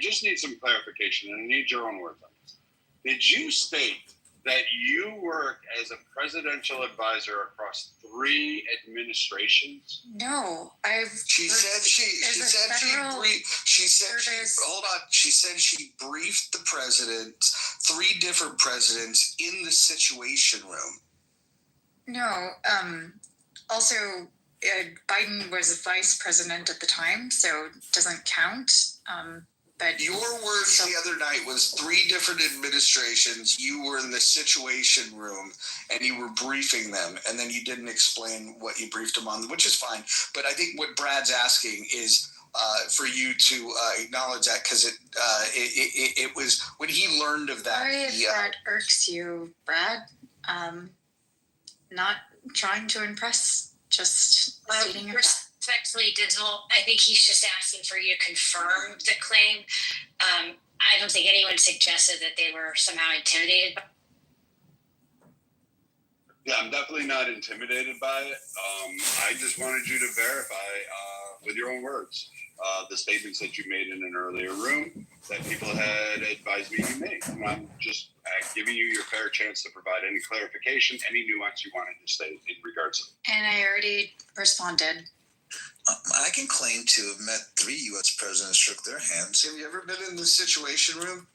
just need some clarification, and I need your own words on this. Did you state that you work as a presidential advisor across 3 administrations? No, She said she briefed the president, 3 different presidents in the Situation Room. No. Also, Biden was vice president at the time, so it doesn't count. But your words the other night was 3 different administrations. You were in the Situation Room and you were briefing them, and then you didn't explain what you briefed them on, which is fine. But I think what Brad's asking is for you to acknowledge that, because it was when he learned of that. Sorry if that irks you, Brad. Not trying to impress, just stating a fact. Respectfully, Digital, I think he's just asking for you to confirm the claim. I don't think anyone suggested that they were somehow intimidated. Yeah, I'm definitely not intimidated by it. I just wanted you to verify with your own words the statements that you made in an earlier room that people had advised me you made. And I'm just giving you your fair chance to provide any clarification, any nuance you wanted to state in regards to it. And I already responded. I can claim to have met 3 U.S. presidents, shook their hands. Have you ever been in the Situation Room?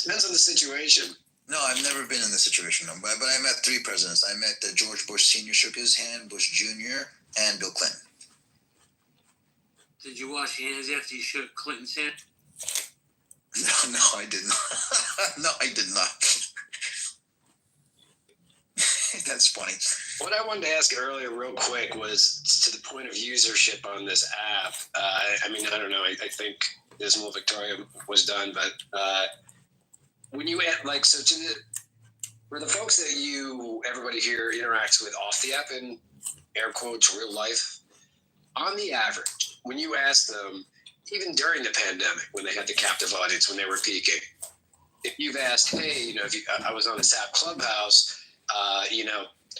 Depends on the situation. No, I've never been in the Situation Room, but I met 3 presidents. I met George Bush Sr. shook his hand, Bush Jr., and Bill Clinton. Did you wash your hands after you shook Clinton's hand? No, I did not. No, I did not. That's funny. What I wanted to ask earlier real quick was to the point of usership on this app. I mean, I don't know. I think Dismal Victoria was done, but when you like, so to the, for the folks that everybody here interacts with off the app in air quotes, real life, on the average, when you ask them, even during the pandemic, when they had the captive audience, when they were peaking, if you've asked, hey, I was on this app Clubhouse,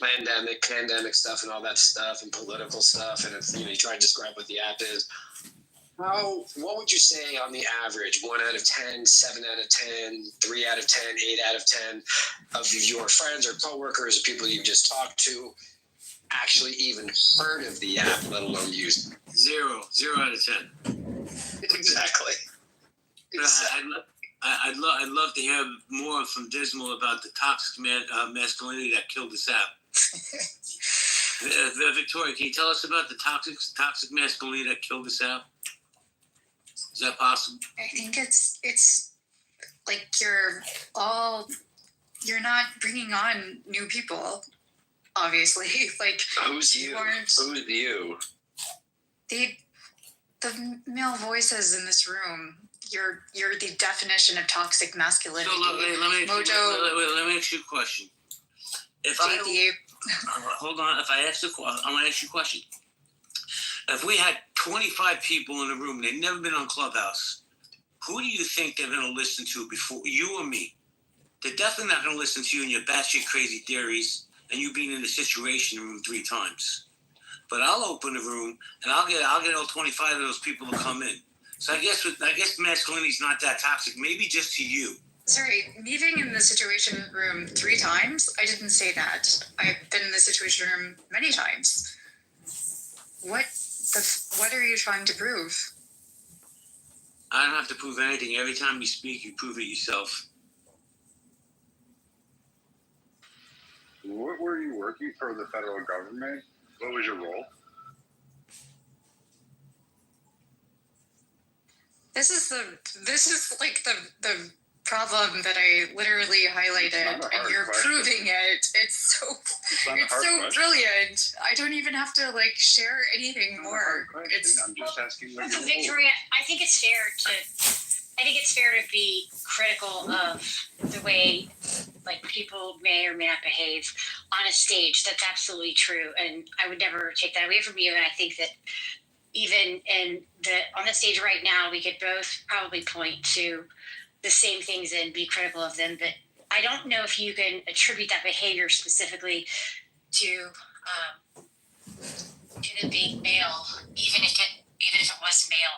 pandemic stuff and all that stuff and political stuff, and if you try and describe what the app is, what would you say on the average, 1 out of 10, 7 out of 10, 3 out of 10, 8 out of 10 of your friends or coworkers or people you've just talked to actually even heard of the app, let alone used it? 0 out of 10. Exactly. I'd love to hear more from Dismal about the toxic masculinity that killed this app. Victoria, can you tell us about the toxic masculinity that killed this app? Is that possible? I think it's like you're not bringing on new people, obviously. Like, who's you? Who's you? The male voices in this room. You're the definition of toxic masculinity. So let me ask you a question. Hold on. If I ask I want to ask you a question. If we had 25 people in a room, they've never been on Clubhouse, who do you think they're going to listen to before you or me? They're definitely not going to listen to you and your batshit crazy theories and you being in the Situation Room 3 times. But I'll open the room and I'll get all 25 of those people to come in. So I guess masculinity is not that toxic. Maybe just to you. Sorry, me being in the Situation Room 3 times, I didn't say that. I've been in the Situation Room many times. What are you trying to prove? I don't have to prove anything. Every time you speak, you prove it yourself. What were you working for the federal government? What was your role? This is like the problem that I literally highlighted, and you're proving it. It's so brilliant. I don't even have to share anything more. I'm just asking. Victoria, I think it's fair to be critical of the way people may or may not behave on a stage. That's absolutely true, and I would never take that away from you. And I think that even on the stage right now, we could both probably point to the same things and be critical of them. But I don't know if you can attribute that behavior specifically to them being male, even if it was male.